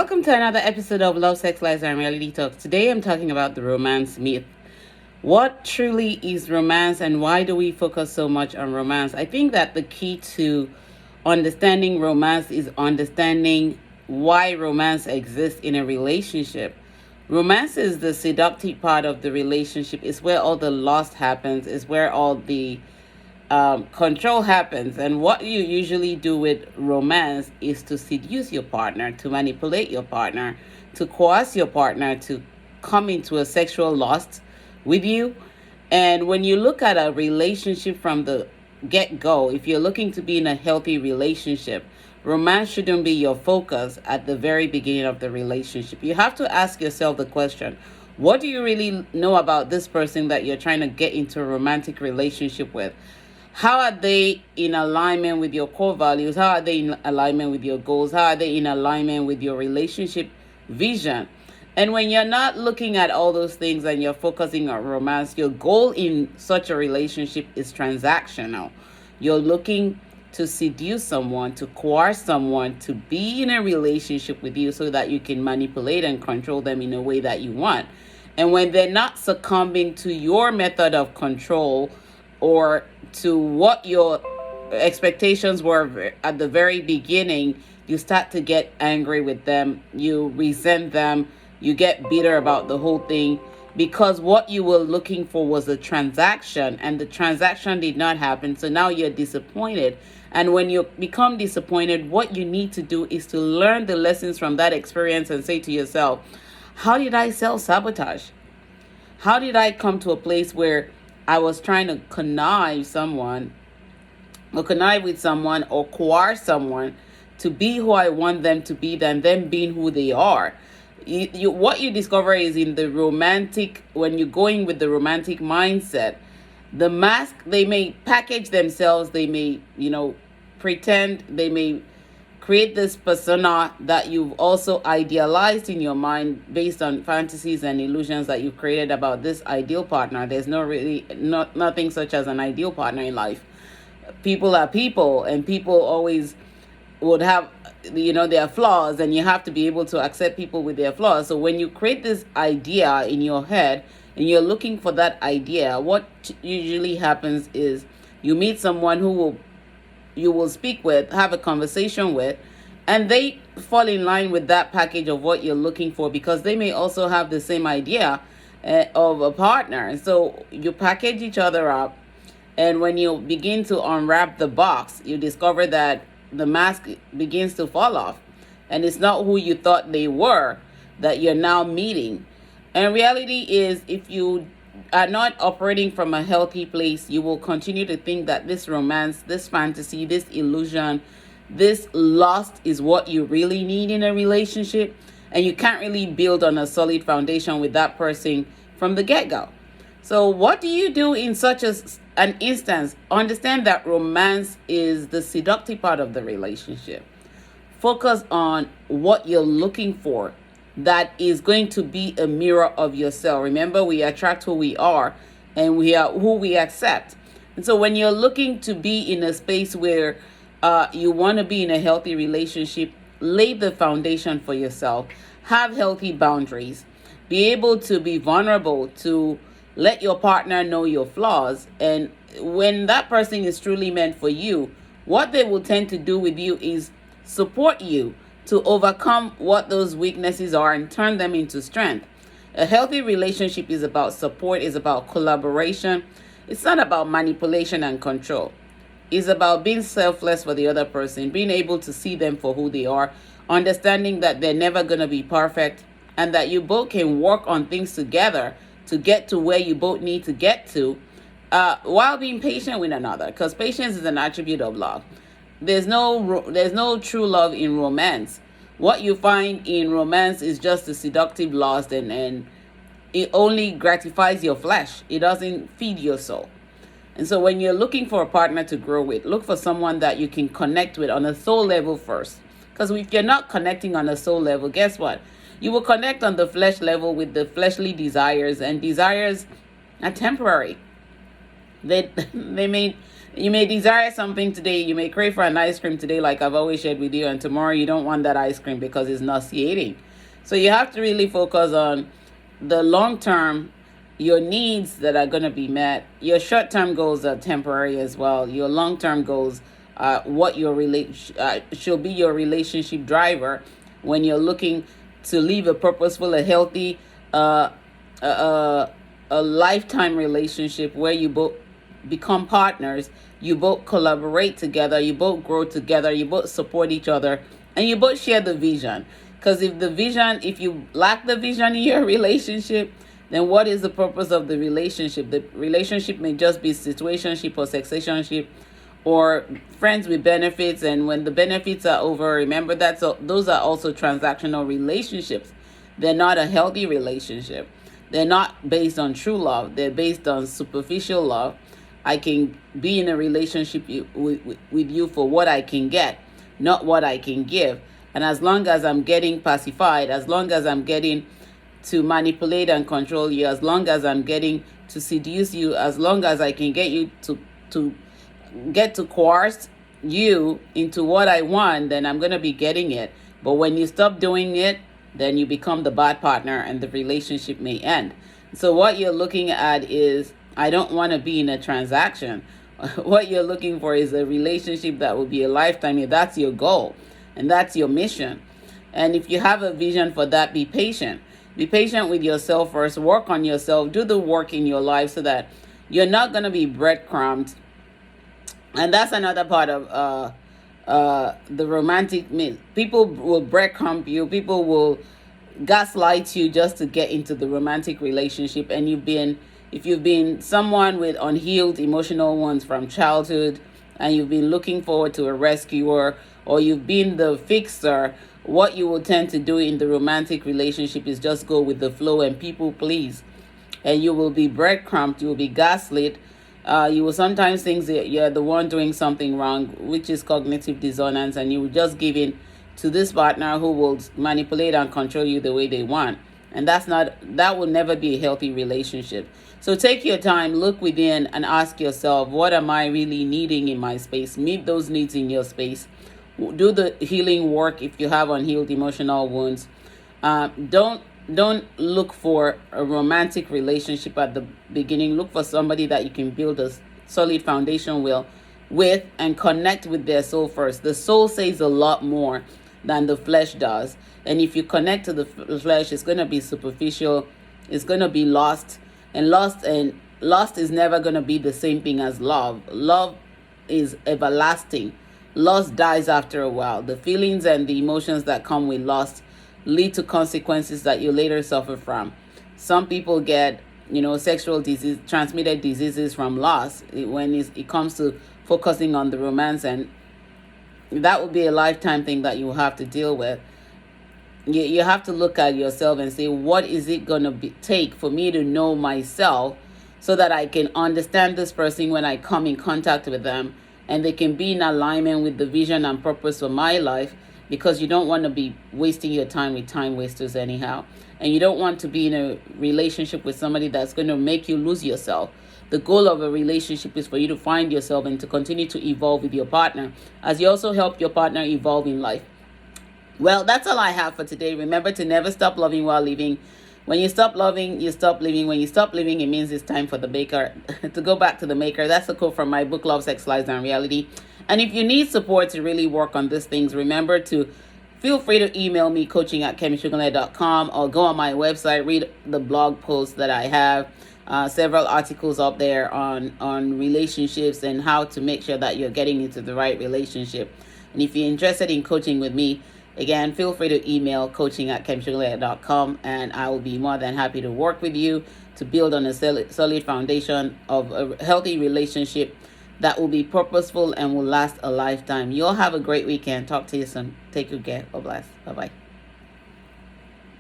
Welcome to another episode of Love, Sex, Lies, and Reality Talk. Today I'm talking about the romance myth. What truly is romance and why do we focus so much on romance? I think that the key to understanding romance is understanding why romance exists in a relationship. Romance is the seductive part of the relationship. It's where all the lust happens. It's where all the control happens. And what you usually do with romance is to seduce your partner, to manipulate your partner, to coerce your partner to come into a sexual lust with you. And when you look at a relationship from the get go, if you're looking to be in a healthy relationship, romance shouldn't be your focus at the very beginning of the relationship. You have to ask yourself the question, what do you really know about this person that you're trying to get into a romantic relationship with? How are they in alignment with your core values? How are they in alignment with your goals? How are they in alignment with your relationship vision? And when you're not looking at all those things and you're focusing on romance, your goal in such a relationship is transactional. You're looking to seduce someone, to coerce someone to be in a relationship with you so that you can manipulate and control them in a way that you want. And when they're not succumbing to your method of control or to what your expectations were at the very beginning, you start to get angry with them, you resent them, you get bitter about the whole thing because what you were looking for was a transaction and the transaction did not happen. So now you're disappointed. And when you become disappointed, what you need to do is to learn the lessons from that experience and say to yourself, how did I self-sabotage? How did I come to a place where I was trying to connive with someone or coerce someone to be who I want them to be than them being who they are? What you discover is in the romantic, when you're going with the romantic mindset, the mask, they may package themselves, they may, pretend, they may create this persona that you've also idealized in your mind based on fantasies and illusions that you've created about this ideal partner. There's nothing such as an ideal partner in life. People are people, and people always would have their flaws, and you have to be able to accept people with their flaws. So when you create this idea in your head and you're looking for that idea, what usually happens is you meet someone you will speak with, have a conversation with, and they fall in line with that package of what you're looking for because they may also have the same idea of a partner. And so you package each other up, and when you begin to unwrap the box, you discover that the mask begins to fall off, and it's not who you thought they were that you're now meeting. And reality is, if you are not operating from a healthy place, you will continue to think that this romance, this fantasy, this illusion, this lust is what you really need in a relationship, and you can't really build on a solid foundation with that person from the get-go. So what do you do in such an instance? Understand that romance is the seductive part of the relationship. Focus on what you're looking for that is going to be a mirror of yourself. Remember, we attract who we are, and we are who we accept. And so when you're looking to be in a space where you want to be in a healthy relationship, lay the foundation for yourself. Have healthy boundaries. Be able to be vulnerable, to let your partner know your flaws. And when that person is truly meant for you, what they will tend to do with you is support you to overcome what those weaknesses are and turn them into strength. A healthy relationship is about support, is about collaboration. It's not about manipulation and control. It's about being selfless for the other person, being able to see them for who they are, understanding that they're never going to be perfect, and that you both can work on things together to get to where you both need to get to, while being patient with another, because patience is an attribute of love. There's no true love in romance. What you find in romance is just a seductive lust, and it only gratifies your flesh. It doesn't feed your soul. And so when you're looking for a partner to grow with, look for someone that you can connect with on a soul level first. Because if you're not connecting on a soul level, guess what? You will connect on the flesh level with the fleshly desires, and desires are temporary. They may You may desire something today, you may crave for an ice cream today, like I've always shared with you, and tomorrow you don't want that ice cream because it's nauseating. So you have to really focus on the long term, your needs that are going to be met. Your short term goals are temporary as well. Your long term goals, what your should be your relationship driver when you're looking to live a purposeful, a healthy, a lifetime relationship where you both become partners, you both collaborate together, you both grow together, you both support each other, and you both share the vision. Because if you lack the vision in your relationship, then what is the purpose of the relationship? The relationship may just be situationship or sexationship or friends with benefits. And when the benefits are over, remember those are also transactional relationships. They're not a healthy relationship. They're not based on true love. They're based on superficial love. I can be in a relationship with you for what I can get, not what I can give. And as long as I'm getting pacified, as long as I'm getting to manipulate and control you, as long as I'm getting to seduce you, as long as I can get you to get to coerce you into what I want, then I'm going to be getting it. But when you stop doing it, then you become the bad partner and the relationship may end. So what you're looking at is, I don't want to be in a transaction. What you're looking for is a relationship that will be a lifetime. If that's your goal and that's your mission. And if you have a vision for that, be patient. Be patient with yourself first. Work on yourself. Do the work in your life so that you're not going to be breadcrumbed. And that's another part of the romantic myth. People will breadcrumb you. People will gaslight you just to get into the romantic relationship. And if you've been someone with unhealed emotional wounds from childhood, and you've been looking forward to a rescuer, or you've been the fixer, what you will tend to do in the romantic relationship is just go with the flow and people please. And you will be breadcrumbed, you will be gaslit. You will sometimes think that you're the one doing something wrong, which is cognitive dissonance, and you will just give in to this partner who will manipulate and control you the way they want. And that will never be a healthy relationship. So take your time, look within and ask yourself, what am I really needing in my space? Meet those needs in your space. Do the healing work if you have unhealed emotional wounds. Don't look for a romantic relationship at the beginning. Look for somebody that you can build a solid foundation with and connect with their soul first. The soul says a lot more than the flesh does. And if you connect to the flesh, it's going to be superficial. It's going to be lost. And lost is never going to be the same thing as love. Love is everlasting. Loss dies after a while. The feelings and the emotions that come with loss lead to consequences that you later suffer from. Some people get, sexual disease, transmitted diseases from loss when it comes to focusing on the romance, and that would be a lifetime thing that you will have to deal with. You have to look at yourself and say, what is it going to take for me to know myself so that I can understand this person when I come in contact with them, and they can be in alignment with the vision and purpose for my life, because you don't want to be wasting your time with time wasters anyhow. And you don't want to be in a relationship with somebody that's going to make you lose yourself. The goal of a relationship is for you to find yourself and to continue to evolve with your partner, as you also help your partner evolve in life. Well, that's all I have for today. Remember to never stop loving while living. When you stop loving, you stop living. When you stop living, it means it's time for the maker to go back to the maker. That's a quote from my book, Love, Sex, Lies, and Reality. And if you need support to really work on these things, remember to feel free to email me, coaching@KemiSogunle.com, or go on my website, read the blog posts that I have. Several articles up there on relationships and how to make sure that you're getting into the right relationship. And if you're interested in coaching with me, again, feel free to email coaching@KemiSogunle.com, and I will be more than happy to work with you to build on a solid foundation of a healthy relationship that will be purposeful and will last a lifetime. You all have a great weekend. Talk to you soon. Take good care. God bless. Bye-bye.